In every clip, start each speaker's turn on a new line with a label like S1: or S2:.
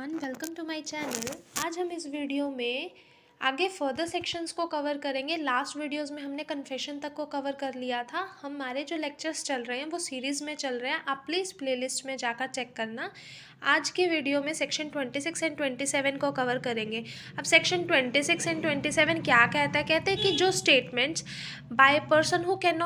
S1: Everyone, welcome to my channel. आज हम इस वीडियो में आगे फर्दर सेक्शंस को कवर करेंगे। लास्ट वीडियोस में हमने कन्फेशन तक को कवर कर लिया था। हमारे जो लेक्चर्स चल रहे हैं वो सीरीज़ में चल रहे हैं, आप प्लीज़ प्लेलिस्ट में जाकर चेक करना। आज के वीडियो में सेक्शन 26 एंड 27 को कवर करेंगे। अब सेक्शन 26 एंड 27 क्या कहता है? कहते हैं कि जो statements by person who can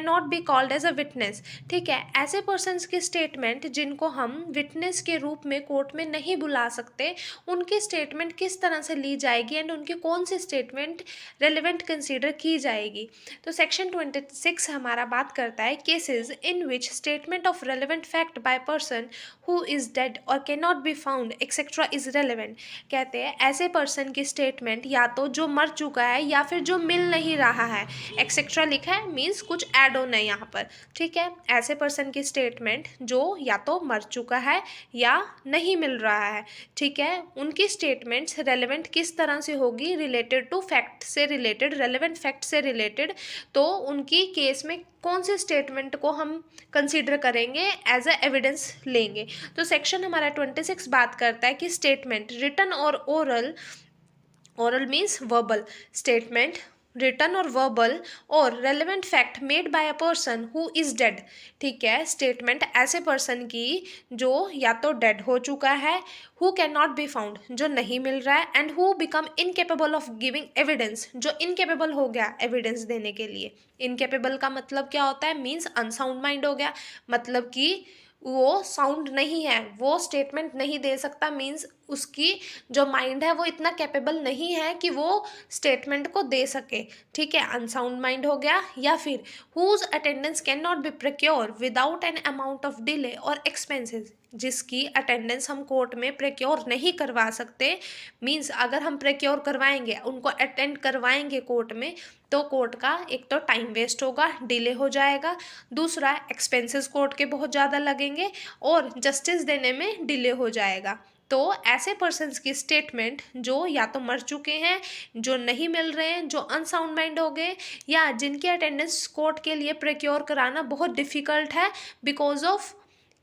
S1: not be called as a witness, ठीक है, ऐसे पर्सनस की स्टेटमेंट जिनको हम विटनेस के रूप में कोर्ट में नहीं बुला सकते, उनकी स्टेटमेंट किस तरह से ली जाएगी एंड उनकी कौन सी स्टेटमेंट रेलिवेंट कंसीडर की जाएगी। तो सेक्शन 26 हमारा बात करता है cases in which statement of relevant fact by person who is dead और can not be found etcetera is relevant. कहते हैं ऐसे पर्सन की स्टेटमेंट या तो जो मर चुका है या फिर जो मिल नहीं रहा है, एक्सेट्रा लिखा है मीन्स कुछ ऐड ऑन है यहाँ पर, ठीक है। ऐसे पर्सन की स्टेटमेंट जो या तो मर चुका है या नहीं मिल रहा है, ठीक है, उनकी स्टेटमेंट्स रेलेवेंट किस तरह से होगी? रिलेटेड टू फैक्ट से रिलेटेड, रेलेवेंट फैक्ट से रिलेटेड। तो उनकी केस में कौन सी स्टेटमेंट को हम कंसीडर करेंगे, एज अ एविडेंस लेंगे। तो सेक्शन हमारा 26 बात करता है कि स्टेटमेंट रिटन और oral means verbal statement, written और वर्बल और relevant fact made by a person who is dead, ठीक है। स्टेटमेंट ऐसे पर्सन की जो या तो डेड हो चुका है, who can not be found जो नहीं मिल रहा है, and who become incapable of giving evidence जो इनकेपेबल हो गया एविडेंस देने के लिए। इनकेपेबल का मतलब क्या होता है? मीन्स अनसाउंड माइंड हो गया, मतलब कि वो साउंड नहीं है, वो स्टेटमेंट नहीं दे सकता, मीन्स उसकी जो माइंड है वो इतना कैपेबल नहीं है कि वो स्टेटमेंट को दे सके, ठीक है, अनसाउंड माइंड हो गया। या फिर whose attendance can not be procure without an amount of delay और एक्सपेंसेस, जिसकी अटेंडेंस हम कोर्ट में प्रिक्योर नहीं करवा सकते, मीन्स अगर हम प्रिक्योर करवाएंगे, उनको अटेंड करवाएंगे कोर्ट में, तो कोर्ट का एक तो टाइम वेस्ट होगा, डिले हो जाएगा, दूसरा एक्सपेंसेस कोर्ट के बहुत ज़्यादा लगेंगे और जस्टिस देने में डिले हो जाएगा। तो ऐसे पर्सन्स की स्टेटमेंट जो या तो मर चुके हैं, जो नहीं मिल रहे हैं, जो अनसाउंड माइंड हो गए, या जिनकी अटेंडेंस कोर्ट के लिए प्रिक्योर कराना बहुत डिफ़िकल्ट है बिकॉज ऑफ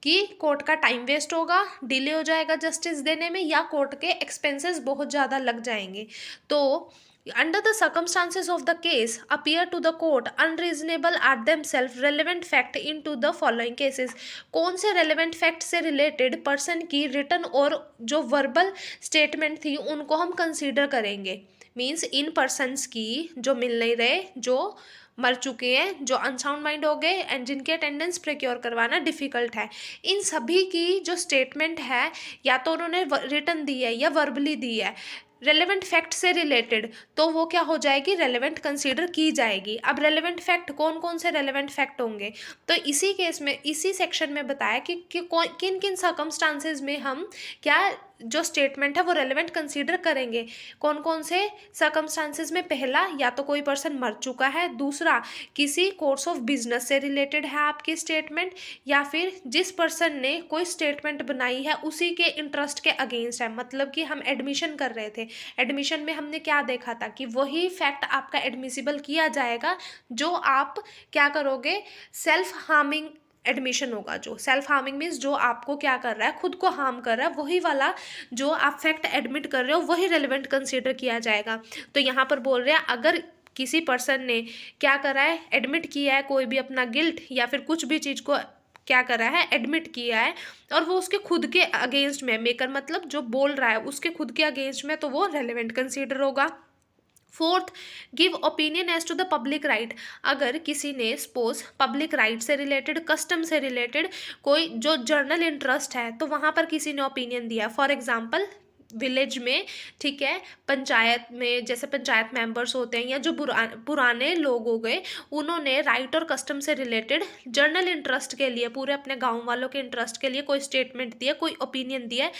S1: कि कोर्ट का टाइम वेस्ट होगा, डिले हो जाएगा जस्टिस देने में, या कोर्ट के एक्सपेंसेस बहुत ज़्यादा लग जाएंगे। तो under the circumstances of the case appear to the court unreasonable are themselves relevant fact into the following cases। कौन से relevant fact से related person की written और जो verbal statement थी उनको हम consider करेंगे। मीन्स इन persons की जो मिल नहीं रहे, जो मर चुके हैं, जो अनसाउंड माइंड हो गए, एंड जिनके अटेंडेंस प्रिक्योर करवाना डिफ़िकल्ट है, इन सभी की जो स्टेटमेंट है या तो उन्होंने रिटन दी है या वर्बली दी है, रेलेवेंट फैक्ट से रिलेटेड, तो वो क्या हो जाएगी? रेलेवेंट कंसीडर की जाएगी। अब रेलेवेंट फैक्ट कौन कौन से रेलेवेंट फैक्ट होंगे? तो इसी केस में, इसी सेक्शन में बताया कि किन किन सर्कमस्टांसेस में हम क्या जो स्टेटमेंट है वो रेलेवेंट कंसीडर करेंगे। कौन कौन से सर्कमस्टांसेस में? पहला, या तो कोई पर्सन मर चुका है, दूसरा किसी कोर्स ऑफ बिजनेस से रिलेटेड है आपकी स्टेटमेंट, या फिर जिस पर्सन ने कोई स्टेटमेंट बनाई है उसी के इंटरेस्ट के अगेंस्ट है, मतलब कि हम एडमिशन कर रहे थे, एडमिशन में हमने क्या देखा था कि वही फैक्ट आपका एडमिसिबल किया जाएगा जो आप क्या करोगे, सेल्फ हार्मिंग एडमिशन होगा। जो सेल्फ हार्मिंग मीन्स जो आपको क्या कर रहा है, खुद को हार्म कर रहा है, वही वाला जो आप फैक्ट एडमिट कर रहे हो वही रेलिवेंट कंसीडर किया जाएगा। तो यहाँ पर बोल रहे हैं अगर किसी पर्सन ने क्या करा है, एडमिट किया है कोई भी अपना गिल्ट या फिर कुछ भी चीज़ को क्या करा है, एडमिट किया है, और वो उसके खुद के अगेंस्ट में, मेकर मतलब जो बोल रहा है उसके खुद के अगेंस्ट में, तो वो रेलिवेंट कंसीडर होगा। Fourth, give opinion as to the public right. अगर किसी ने सपोज पब्लिक राइट से रिलेटेड, कस्टम से रिलेटेड कोई जो जर्नल इंटरेस्ट है, तो वहाँ पर किसी ने ओपिनियन दिया, फॉर एग्जाम्पल विलेज में, ठीक है, पंचायत में, जैसे पंचायत मेंबर्स होते हैं या जो पुराने लोग हो गए, उन्होंने राइट और कस्टम से रिलेटेड जर्नल इंटरेस्ट के लिए, पूरे अपने गांव वालों के इंटरेस्ट के लिए कोई स्टेटमेंट दिया, कोई ओपिनियन दिया है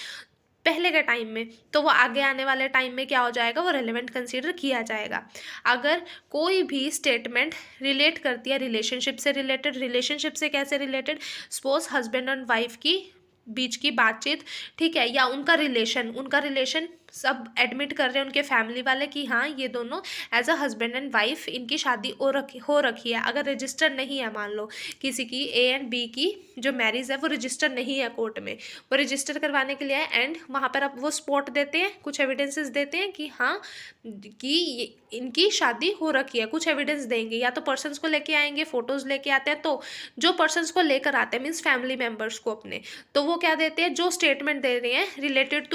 S1: पहले के टाइम में, तो वो आगे आने वाले टाइम में क्या हो जाएगा, वो रेलेवेंट कंसीडर किया जाएगा। अगर कोई भी स्टेटमेंट रिलेट करती है रिलेशनशिप से रिलेटेड, रिलेशनशिप से कैसे related, suppose husband and wife की बीच की बातचीत, ठीक है, या उनका रिलेशन सब एडमिट कर रहे हैं उनके फैमिली वाले कि हाँ ये दोनों as a husband and wife इनकी शादी हो रखी है। अगर रजिस्टर नहीं है, मान लो किसी की ए एंड बी की जो मैरिज है वो रजिस्टर नहीं है कोर्ट में, वो रजिस्टर करवाने के लिए है, एंड वहाँ पर अब वो स्पॉट देते हैं, कुछ एविडेंसेस देते हैं कि हाँ कि इनकी शादी हो रखी है, कुछ एविडेंस देंगे, या तो पर्सन्स को लेके आएंगे, फोटोज लेके आते हैं। तो जो पर्सन्स को लेकर आते हैं मीन्स फैमिली मेम्बर्स को अपने, तो वो क्या देते हैं, जो स्टेटमेंट दे रहे हैं रिलेटेड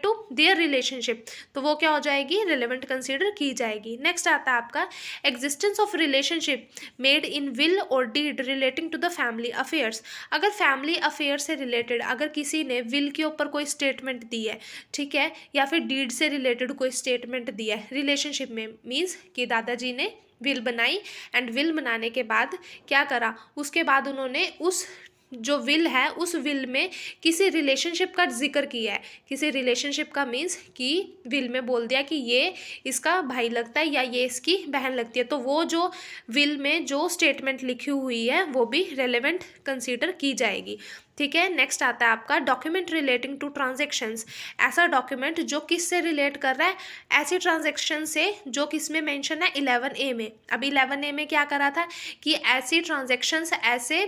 S1: टू देयर रिलेशनशिप, तो वो क्या हो जाएगी, रिलेवेंट कंसीडर की जाएगी। नेक्स्ट आता है आपका existence of relationship made in will और deed relating to the family affairs. अगर फैमिली अफेयर से रिलेटेड अगर किसी ने विल के ऊपर कोई स्टेटमेंट दी है, ठीक है, या फिर डीड से रिलेटेड कोई स्टेटमेंट दिया है रिलेशनशिप में, मीन्स कि दादाजी ने विल बनाई एंड विल बनाने के बाद क्या करा, उसके बाद उन्होंने उस जो विल है उस विल में किसी रिलेशनशिप का जिक्र किया है, किसी रिलेशनशिप का मीन्स कि विल में बोल दिया कि ये इसका भाई लगता है या ये इसकी बहन लगती है, तो वो जो विल में जो स्टेटमेंट लिखी हुई है वो भी रेलेवेंट कंसीडर की जाएगी। ठीक है, नेक्स्ट आता है आपका डॉक्यूमेंट रिलेटिंग टू ट्रांजेक्शन्स। ऐसा डॉक्यूमेंट जो किस से रिलेट कर रहा है, ऐसी ट्रांजेक्शन से जो किस में मेंशन है 11A में। अब 11A में क्या करा था कि ऐसी ट्रांजेक्शन्स, ऐसे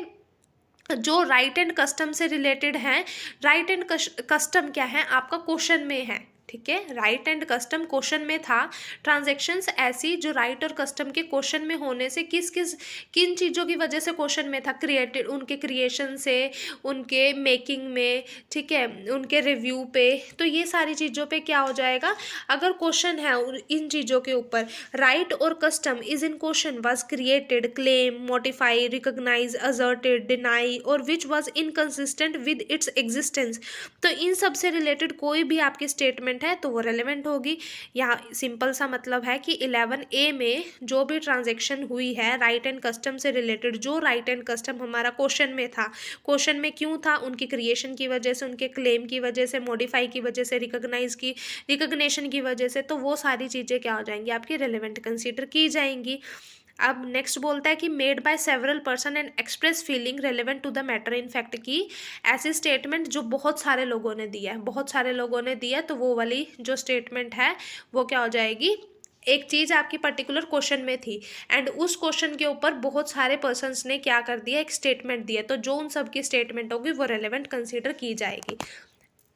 S1: जो राइट एंड कस्टम से रिलेटेड हैं, राइट एंड कस्टम क्या है आपका क्वेश्चन में है, ठीक है, राइट एंड कस्टम क्वेश्चन में था। ट्रांजैक्शंस ऐसी जो राइट और कस्टम के क्वेश्चन में होने से किन चीज़ों की वजह से क्वेश्चन में था, क्रिएटेड उनके क्रिएशन से, उनके मेकिंग में, ठीक है, उनके रिव्यू पे, तो ये सारी चीज़ों पे क्या हो जाएगा, अगर क्वेश्चन है इन चीज़ों के ऊपर, राइट और custom is in question was created, claim, modify, recognise, asserted, deny और which was inconsistent with its existence, तो इन सब से रिलेटेड कोई भी आपकी स्टेटमेंट है तो वो रेलेवेंट होगी। यहाँ सिंपल सा मतलब है कि 11A में जो भी ट्रांजैक्शन हुई है राइट एंड कस्टम से रिलेटेड, जो राइट एंड कस्टम हमारा क्वेश्चन में था, क्वेश्चन में क्यों था, उनकी क्रिएशन की वजह से, उनके क्लेम की वजह से, मॉडिफाई की वजह से, रिकॉग्निशन की वजह से, तो वो सारी चीज़ें क्या हो जाएंगी आपकी रेलेवेंट कंसीडर की जाएंगी। अब नेक्स्ट बोलता है कि made by several person and express feeling relevant to the matter in fact, की ऐसी स्टेटमेंट जो बहुत सारे लोगों ने दिया है, बहुत सारे लोगों ने दिया, तो वो वाली जो स्टेटमेंट है वो क्या हो जाएगी, एक चीज़ आपकी पर्टिकुलर क्वेश्चन में थी एंड उस क्वेश्चन के ऊपर बहुत सारे पर्सन्स ने क्या कर दिया, एक स्टेटमेंट दिया, तो जो उन सब की स्टेटमेंट होगी वो रेलेवेंट कंसीडर की जाएगी।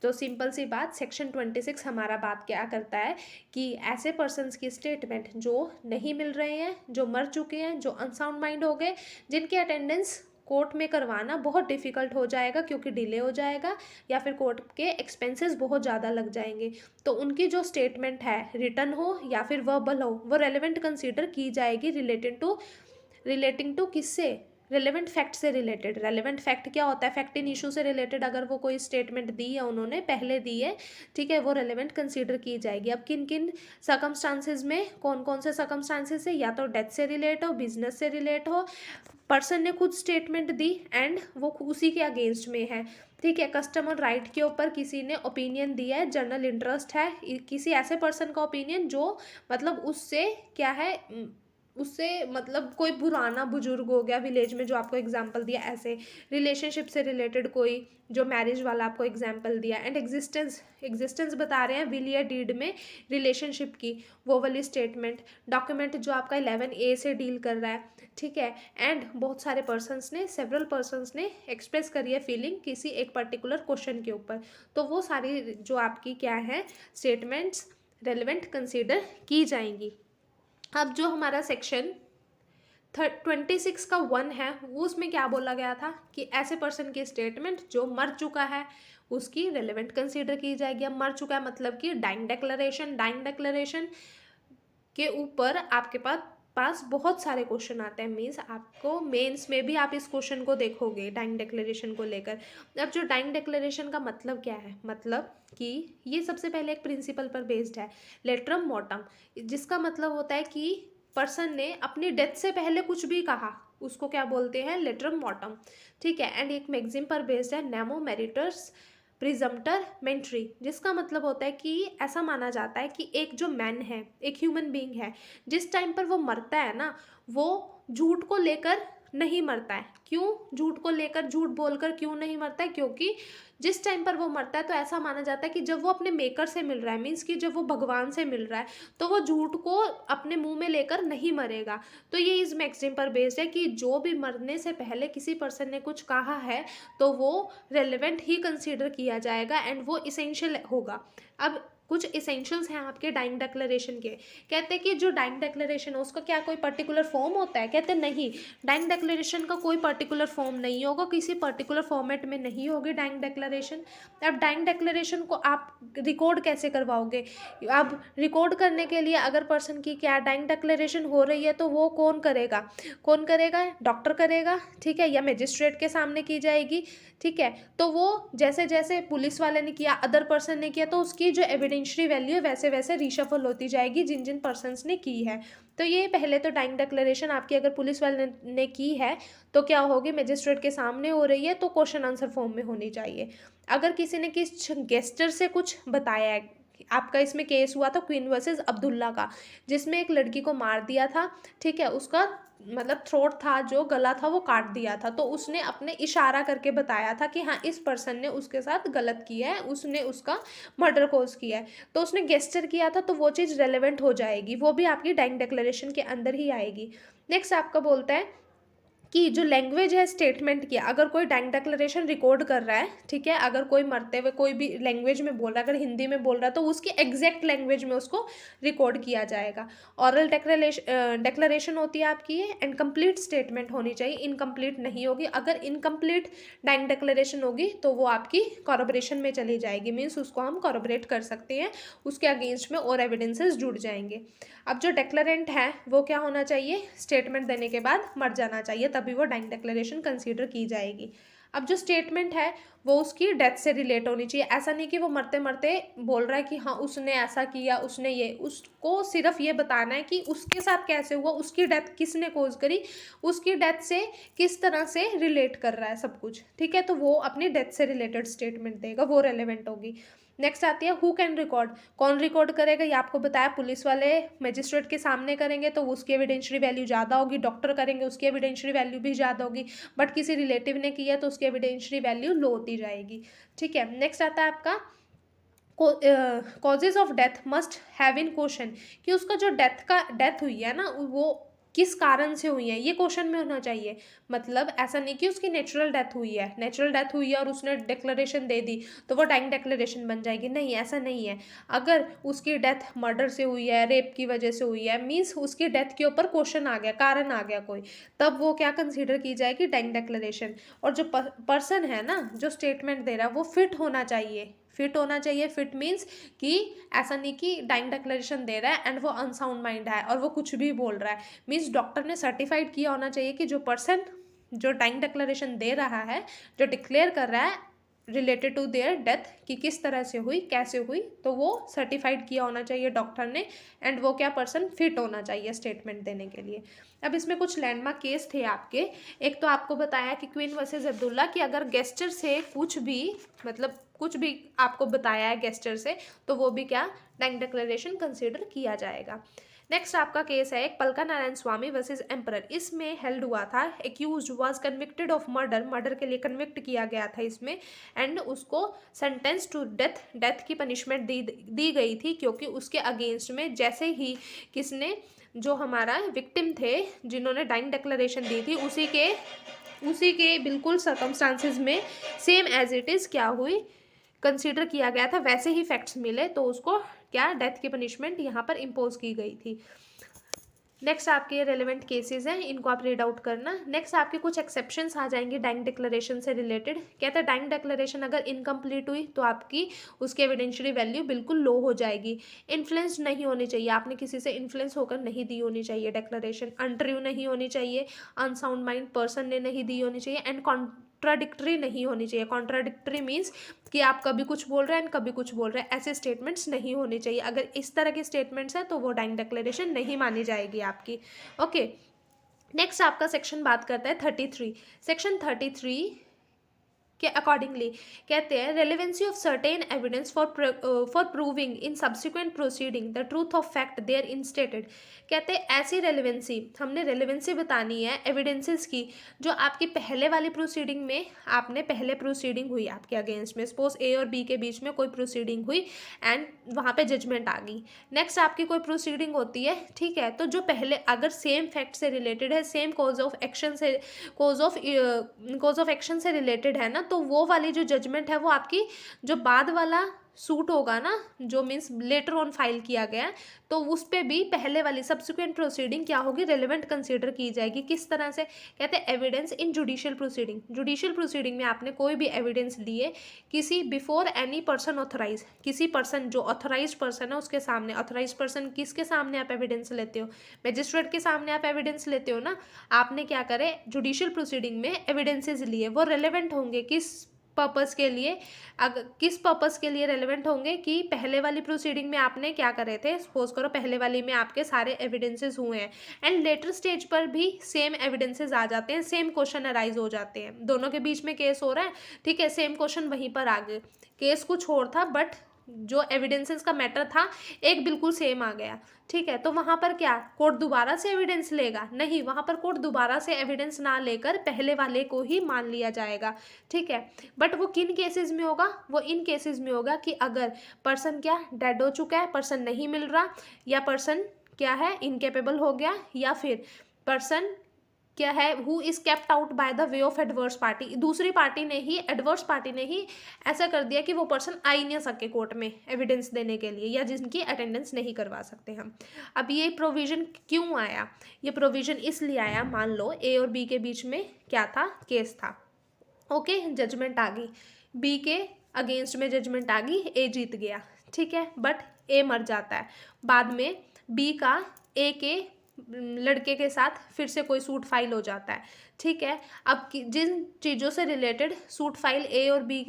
S1: तो सिंपल सी बात, सेक्शन 26 हमारा बात क्या करता है कि ऐसे पर्सन्स की स्टेटमेंट जो नहीं मिल रहे हैं, जो मर चुके हैं, जो अनसाउंड माइंड हो गए, जिनकी अटेंडेंस कोर्ट में करवाना बहुत डिफ़िकल्ट हो जाएगा क्योंकि डिले हो जाएगा या फिर कोर्ट के एक्सपेंसेस बहुत ज़्यादा लग जाएंगे, तो उनकी जो स्टेटमेंट है रिटन हो या फिर वर्बल हो वो रेलेवेंट कंसीडर की जाएगी रिलेटिंग टू किससे, रेलेवेंट फैक्ट से रिलेटेड। रेलेवेंट फैक्ट क्या होता है, फैक्ट इन इशू से रिलेटेड अगर वो कोई स्टेटमेंट दी है, उन्होंने पहले दी है, ठीक है, वो रेलेवेंट कंसीडर की जाएगी। अब किन किन सर्कमस्टांसेस में, कौन कौन से सर्कमस्टांसेस है, या तो डेथ से रिलेट हो, बिजनेस से रिलेट हो, पर्सन ने खुद स्टेटमेंट दी एंड वो उसी के अगेंस्ट में है, ठीक है, कस्टमर राइट के ऊपर किसी ने ओपिनियन दिया है, जनरल इंटरेस्ट है किसी ऐसे पर्सन का ओपिनियन जो मतलब उससे क्या है, उससे मतलब कोई पुराना बुजुर्ग हो गया विलेज में, जो आपको एग्जांपल दिया, ऐसे रिलेशनशिप से रिलेटेड कोई जो मैरिज वाला आपको एग्जांपल दिया, एंड एग्जिस्टेंस बता रहे हैं विल या डीड में रिलेशनशिप की, वो वाली स्टेटमेंट, डॉक्यूमेंट जो आपका 11A से डील कर रहा है, ठीक है, एंड बहुत सारे सेवरल पर्सनस ने एक्सप्रेस करी है फीलिंग किसी एक पर्टिकुलर क्वेश्चन के ऊपर, तो वो सारी जो आपकी क्या है स्टेटमेंट्स रेलेवेंट कंसीडर की जाएंगी। अब जो हमारा सेक्शन 26 का 1 है वो उसमें क्या बोला गया था कि ऐसे पर्सन की स्टेटमेंट जो मर चुका है उसकी रेलेवेंट कंसीडर की जाएगी। अब मर चुका है मतलब कि डाइंग डिक्लेरेशन के ऊपर आपके पास बहुत सारे क्वेश्चन आते हैं, मीन्स आपको मेंस में भी आप इस क्वेश्चन को देखोगे डाइंग डिक्लेरेशन को लेकर। अब जो डाइंग डिक्लेरेशन का मतलब क्या है, मतलब कि ये सबसे पहले एक प्रिंसिपल पर बेस्ड है, लेटरम मॉर्टम, जिसका मतलब होता है कि पर्सन ने अपनी डेथ से पहले कुछ भी कहा उसको क्या बोलते हैं, लेटरम मॉर्टम, ठीक है, एंड एक मैगजिम पर बेस्ड है, नेमो मेरिटर्स प्रिजम्प्टर मेंट्री, जिसका मतलब होता है कि ऐसा माना जाता है कि एक जो मैन है, एक ह्यूमन बीइंग है, जिस टाइम पर वो मरता है ना, वो झूठ को लेकर नहीं मरता है। क्यों? झूठ को लेकर, झूठ बोलकर क्यों नहीं मरता है? क्योंकि जिस टाइम पर वो मरता है तो ऐसा माना जाता है कि जब वो अपने मेकर से मिल रहा है, मीन्स कि जब वो भगवान से मिल रहा है, तो वो झूठ को अपने मुंह में लेकर नहीं मरेगा। तो ये इस मैक्सिम पर बेस्ड है कि जो भी मरने से पहले किसी पर्सन ने कुछ कहा है तो वो रेलेवेंट ही कंसीडर किया जाएगा एंड वो इसेंशियल होगा। अब कुछ इसेंशियल्स हैं आपके डाइंग डिक्लेरेशन के। कहते हैं कि जो डाइंग डिक्लेरेशन है उसका क्या कोई पर्टिकुलर फॉर्म होता है? कहते हैं नहीं, डाइंग डिक्लेरेशन का कोई पर्टिकुलर फॉर्म नहीं होगा, किसी पर्टिकुलर फॉर्मेट में नहीं होगी डाइंग डिक्लेरेशन। अब डाइंग डिक्लेरेशन को आप रिकॉर्ड कैसे करवाओगे? अब रिकॉर्ड करने के लिए अगर पर्सन की क्या डाइंग डिक्लेरेशन हो रही है तो वो कौन करेगा? कौन करेगा? डॉक्टर करेगा, ठीक है, या मजिस्ट्रेट के सामने की जाएगी, ठीक है। तो वो जैसे जैसे पुलिस वाले ने किया, अदर पर्सन ने किया, तो उसकी जो एविडेंशियरी वैल्यू है वैसे वैसे रीशफल होती जाएगी जिन जिन पर्सन्स ने की है। तो ये पहले तो डाइंग डिक्लेरेशन आपकी अगर पुलिस वाले ने की है तो क्या होगी, मजिस्ट्रेट के सामने हो रही है तो क्वेश्चन आंसर फॉर्म में होनी चाहिए। अगर किसी ने किस गेस्टर से कुछ बताया है, आपका इसमें केस हुआ था क्वीन वर्सेस अब्दुल्ला का, जिसमें एक लड़की को मार दिया था, ठीक है, उसका मतलब थ्रोट था, जो गला था वो काट दिया था, तो उसने अपने इशारा करके बताया था कि हाँ इस पर्सन ने उसके साथ गलत किया है, उसने उसका मर्डर कोज किया है, तो उसने गेस्टर किया था, तो वो चीज़ रेलेवेंट हो जाएगी, वो भी आपकी डाइंग डिक्लेरेशन के अंदर ही आएगी। नेक्स्ट आपका बोलता है कि जो लैंग्वेज है स्टेटमेंट की, अगर कोई डाइंग डिक्लेरेशन रिकॉर्ड कर रहा है, ठीक है, अगर कोई मरते हुए कोई भी लैंग्वेज में बोल रहा है, अगर हिंदी में बोल रहा है तो उसकी एग्जैक्ट लैंग्वेज में उसको रिकॉर्ड किया जाएगा। ऑरल डिक्लेरेशन होती है आपकी ये, एंड कंप्लीट स्टेटमेंट होनी चाहिए, इनकम्प्लीट नहीं होगी। अगर इनकम्प्लीट डाइंग डिक्लेरेशन होगी तो वो आपकी कॉरबोरेशन में चली जाएगी, मीन्स उसको हम कॉरबोरेट कर सकते हैं, उसके अगेंस्ट में और एविडेंसेस जुड़ जाएंगे। अब जो डिक्लेरेंट है वो क्या होना चाहिए, स्टेटमेंट देने के बाद मर जाना चाहिए, तभी वो डाइंग डिक्लेरेशन कंसीडर की जाएगी। अब जो स्टेटमेंट है वो उसकी डेथ से रिलेट होनी चाहिए, ऐसा नहीं कि वो मरते मरते बोल रहा है कि हाँ उसने ऐसा किया, उसने ये, उसको सिर्फ ये बताना है कि उसके साथ कैसे हुआ, उसकी डेथ किसने कोज करी, उसकी डेथ से किस तरह से रिलेट कर रहा है सब कुछ, ठीक है, तो वो अपनी डेथ से रिलेटेड स्टेटमेंट देगा, वो रेलेवेंट होगी। नेक्स्ट आती है हु कैन रिकॉर्ड, कौन रिकॉर्ड करेगा, ये आपको बताया, पुलिस वाले मजिस्ट्रेट के सामने करेंगे तो उसकी एविडेंशियरी वैल्यू ज़्यादा होगी, डॉक्टर करेंगे उसकी एविडेंशियरी वैल्यू भी ज़्यादा होगी, बट किसी रिलेटिव ने किया तो उसकी एविडेंशियरी वैल्यू लो होती जाएगी, ठीक है। नेक्स्ट आता है आपका causes of death must have in question, कि उसका जो डेथ हुई है ना वो किस कारण से हुई है, ये क्वेश्चन में होना चाहिए। मतलब ऐसा नहीं कि उसकी नेचुरल डेथ हुई है, नेचुरल डेथ हुई है और उसने डिक्लेरेशन दे दी तो वो डाइंग डिक्लेरेशन बन जाएगी, नहीं ऐसा नहीं है। अगर उसकी डेथ मर्डर से हुई है, रेप की वजह से हुई है, मीन्स उसकी डेथ के ऊपर क्वेश्चन आ गया, कारण आ गया कोई, तब वो क्या कंसीडर की जाएगी, डाइंग डिक्लेरेशन। और जो पर्सन है ना जो स्टेटमेंट दे रहा है वो फिट होना चाहिए, फिट होना चाहिए। फिट मीन्स कि ऐसा नहीं कि डाइंग डिक्लेरेशन दे रहा है एंड वो अनसाउंड माइंड है और वो कुछ भी बोल रहा है, मीन्स डॉक्टर ने सर्टिफाइड किया होना चाहिए कि जो पर्सन जो डाइंग डिक्लेरेशन दे रहा है, जो डिक्लेयर कर रहा है रिलेटेड टू देयर डेथ कि किस तरह से हुई, कैसे हुई, तो वो सर्टिफाइड किया होना चाहिए डॉक्टर ने, एंड वो क्या पर्सन फिट होना चाहिए स्टेटमेंट देने के लिए। अब इसमें कुछ लैंडमार्क केस थे आपके। एक तो आपको बताया कि क्वीन वर्सेस अब्दुल्ला, कि अगर गेस्टर से कुछ भी मतलब कुछ भी आपको बताया है गेस्टर से तो वो भी क्या डाइंग डिक्लेरेशन कंसीडर किया जाएगा। नेक्स्ट आपका केस है एक पलका नारायण स्वामी वर्सेस एम्परर। इसमें हेल्ड हुआ था accused was convicted of murder, murder के लिए कन्विक्ट किया गया था इसमें, एंड उसको सेंटेंस टू डेथ, डेथ की पनिशमेंट दी गई थी, क्योंकि उसके अगेंस्ट में जैसे ही किसने जो हमारा विक्टिम थे जिन्होंने डाइंग डिक्लेरेशन दी थी उसी के बिल्कुल सर्कमस्टांसिस में सेम एज इट इज़ क्या हुई कंसीडर किया गया था, वैसे ही फैक्ट्स मिले तो उसको क्या डेथ की पनिशमेंट यहाँ पर इम्पोज की गई थी। नेक्स्ट आपके रेलेवेंट केसेस हैं, इनको आप रीड आउट करना। नेक्स्ट आपके कुछ एक्सेप्शंस आ जाएंगे डाइंग डिक्लेरेशन से रिलेटेड। कहता है डाइंग डिक्लेरेशन अगर इनकम्प्लीट हुई तो आपकी उसकी एविडेंशियरी वैल्यू बिल्कुल लो हो जाएगी। इन्फ्लुएंस नहीं होनी चाहिए, आपने किसी से इन्फ्लुएंस होकर नहीं दी होनी चाहिए डिक्लेरेशन, अनट्रू नहीं होनी चाहिए, अनसाउंड माइंड पर्सन ने नहीं दी होनी चाहिए, एंड कॉन्ट्राडिक्टरी नहीं होनी चाहिए। कॉन्ट्राडिक्टरी मीन्स कि आप कभी कुछ बोल रहे हैं कभी कुछ बोल रहे हैं, ऐसे स्टेटमेंट्स नहीं होने चाहिए। अगर इस तरह के स्टेटमेंट्स हैं तो वो डाइंग डिक्लेरेशन नहीं मानी जाएगी आपकी। ओके, नेक्स्ट आपका सेक्शन बात करता है 33। सेक्शन 33 के अकॉर्डिंगली कहते हैं relevancy of certain evidence for proving in subsequent proceeding the truth of fact there instated. कहते हैं ऐसी रेलेवेंसी, हमने रेलेवेंसी बतानी है एविडेंसेस की जो आपकी पहले वाली प्रोसीडिंग में, आपने पहले प्रोसीडिंग हुई आपके अगेंस्ट में, सपोज ए और बी के बीच में कोई प्रोसीडिंग हुई एंड वहाँ पे जजमेंट आ गई, नेक्स्ट आपकी कोई प्रोसीडिंग होती है, ठीक है, तो जो पहले अगर सेम फैक्ट से रिलेटेड है, सेम कॉज ऑफ एक्शन से कॉज ऑफ एक्शन से रिलेटेड है ना, तो वो वाली जो जजमेंट है वो आपकी जो बाद वाला सूट होगा ना, जो मीन्स लेटर ऑन फाइल किया गया, तो उस पर भी पहले वाली सब्सिक्वेंट प्रोसीडिंग क्या होगी, रेलेवेंट कंसीडर की जाएगी। किस तरह से, कहते हैं evidence in judicial proceeding. Judicial proceeding में आपने कोई भी एविडेंस लिए किसी बिफोर एनी पर्सन ऑथराइज, किसी पर्सन जो ऑथराइज पर्सन है उसके सामने, ऑथराइज पर्सन किसके सामने आप एविडेंस लेते हो, मजिस्ट्रेट के सामने आप एविडेंस लेते हो ना, आपने क्या करे जुडिशियल प्रोसीडिंग में एविडेंसेज लिए, वो रेलेवेंट होंगे किस पर्पस के लिए, अगर किस पर्पस के लिए रेलेवेंट होंगे कि पहले वाली प्रोसीडिंग में आपने क्या करे थे, सपोज करो पहले वाली में आपके सारे एविडेंसेस हुए हैं एंड लेटर स्टेज पर भी सेम एविडेंसेस आ जाते हैं, सेम क्वेश्चन अराइज हो जाते हैं, दोनों के बीच में केस हो रहा है, ठीक है, सेम क्वेश्चन वहीं पर आ गए, केस कुछ और था बट जो एविडेंसेस का मैटर था एक बिल्कुल सेम आ गया, ठीक है, तो वहाँ पर क्या कोर्ट दोबारा से एविडेंस लेगा, नहीं, वहाँ पर कोर्ट दोबारा से एविडेंस ना लेकर पहले वाले को ही मान लिया जाएगा, ठीक है, बट वो किन केसेस में होगा, वो इन केसेस में होगा कि अगर पर्सन क्या डेड हो चुका है, पर्सन नहीं मिल रहा, या पर्सन क्या है इनकेपेबल हो गया, या फिर पर्सन क्या है who is kept out by the way of adverse party, दूसरी पार्टी ने ही, एडवर्स पार्टी ने ही ऐसा कर दिया कि वो पर्सन आ ही नहीं सके कोर्ट में एविडेंस देने के लिए, या जिनकी अटेंडेंस नहीं करवा सकते हम। अब ये प्रोविज़न क्यों आया, ये प्रोविज़न इसलिए आया, मान लो ए और बी के बीच में क्या था, केस था, ओके, जजमेंट आ गई, बी के अगेंस्ट में जजमेंट आ गई, ए जीत गया, ठीक है, बट ए मर जाता है, बाद में बी का ए के लड़के के साथ फिर से कोई सूट फाइल हो जाता है, ठीक है, अब जिन चीज़ों से रिलेटेड सूट फाइल ए और बी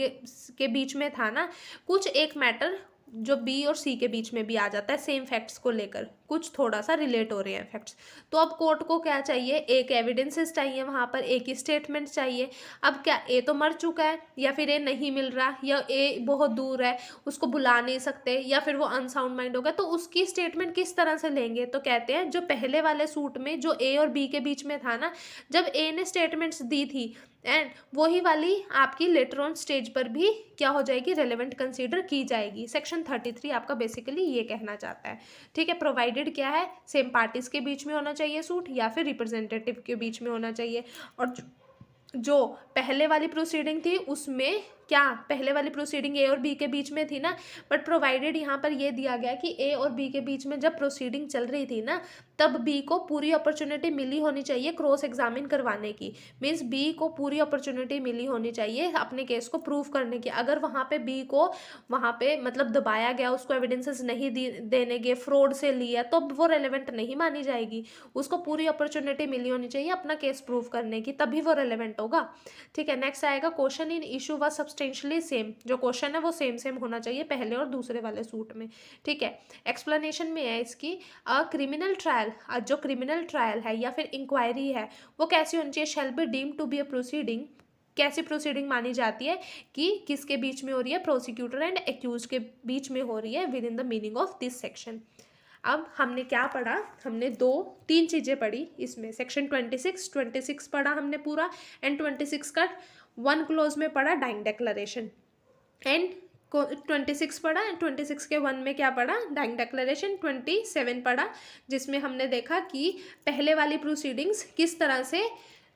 S1: के बीच में था ना, कुछ एक मैटर जो बी और सी के बीच में भी आ जाता है सेम फैक्ट्स को लेकर, कुछ थोड़ा सा रिलेट हो रहे हैं फैक्ट्स, तो अब कोर्ट को क्या चाहिए, एक एविडेंसेस चाहिए, वहाँ पर एक ही स्टेटमेंट चाहिए। अब क्या ए तो मर चुका है, या फिर ए नहीं मिल रहा, या ए बहुत दूर है उसको बुला नहीं सकते, या फिर वो अनसाउंड माइंड होगा, तो उसकी स्टेटमेंट किस तरह से लेंगे, तो कहते हैं जो पहले वाले सूट में जो ए और बी के बीच में था ना, जब ए ने स्टेटमेंट्स दी थी एंड वही वाली आपकी लेटर ऑन स्टेज पर भी क्या हो जाएगी, रेलेवेंट कंसीडर की जाएगी। सेक्शन 33 आपका बेसिकली ये कहना चाहता है, ठीक है, प्रोवाइडेड क्या है, सेम पार्टीज के बीच में होना चाहिए सूट, या फिर रिप्रेजेंटेटिव के बीच में होना चाहिए, और जो पहले वाली प्रोसीडिंग थी उसमें क्या, पहले वाली प्रोसीडिंग ए और बी के बीच में थी ना, बट प्रोवाइडेड यहाँ पर ये दिया गया कि ए और बी के बीच में जब प्रोसीडिंग चल रही थी ना, तब बी को पूरी अपॉर्चुनिटी मिली होनी चाहिए क्रॉस एग्जामिन करवाने की, मीन्स बी को पूरी अपॉर्चुनिटी मिली होनी चाहिए अपने केस को प्रूव करने की। अगर वहाँ पे बी को वहाँ पे मतलब दबाया गया, उसको एविडेंसेस नहीं देने गए, फ्रॉड से लिया, तो वो रेलेवेंट नहीं मानी जाएगी, उसको पूरी अपॉर्चुनिटी मिली होनी चाहिए अपना केस प्रूव करने की, तभी वो रेलेवेंट होगा, ठीक है। नेक्स्ट आएगा क्वेश्चन इन इशू व सब्सटेंशियली सेम, जो क्वेश्चन है वो सेम सेम होना चाहिए पहले और दूसरे वाले सूट में, ठीक है। एक्सप्लेनेशन में है इसकी, क्रिमिनल ट्रायल, जो क्रिमिनल ट्रायल है या फिर इंक्वायरी है वो कैसी होनी चाहिए, shall be deem to be a proceeding, कैसी प्रोसीडिंग मानी जाती है कि किसके बीच में हो रही है, प्रोसिक्यूटर एंड एक्यूज के बीच में हो रही है with in the meaning of this section. अब हमने क्या पढ़ा, हमने तीन चीज़ें पढ़ी इसमें, सेक्शन 26 पढ़ा हमने पूरा, एंड 26 का 1 क्लोज में पढ़ा डाइंग डिक्लेरेशन, एंड 26 पढ़ा, 26 के 1 में क्या पढ़ा, डाइंग डिक्लेरेशन। 27 पढ़ा जिसमें हमने देखा कि पहले वाली प्रोसीडिंग्स किस तरह से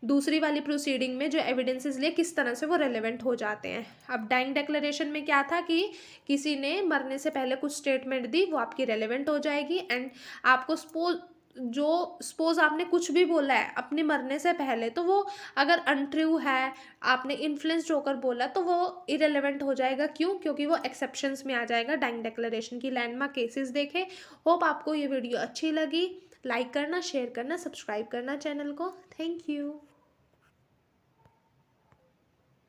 S1: दूसरी वाली प्रोसीडिंग में जो एविडेंसेस लिए किस तरह से वो रेलेवेंट हो जाते हैं। अब डाइंग डिक्लेरेशन में क्या था कि किसी ने मरने से पहले कुछ स्टेटमेंट दी, वो आपकी रेलेवेंट हो जाएगी, एंड आपको सपोज आपने कुछ भी बोला है अपने मरने से पहले, तो वो अगर अनट्रू है, आपने इन्फ्लुएंस्ड होकर बोला, तो वो इरेलेवेंट हो जाएगा। क्यों? क्योंकि वो एक्सेप्शंस में आ जाएगा। डाइंग डिक्लेरेशन की लैंडमार्क केसेस देखे। होप आपको ये वीडियो अच्छी लगी। लाइक करना, शेयर करना, सब्सक्राइब करना चैनल को। Thank you.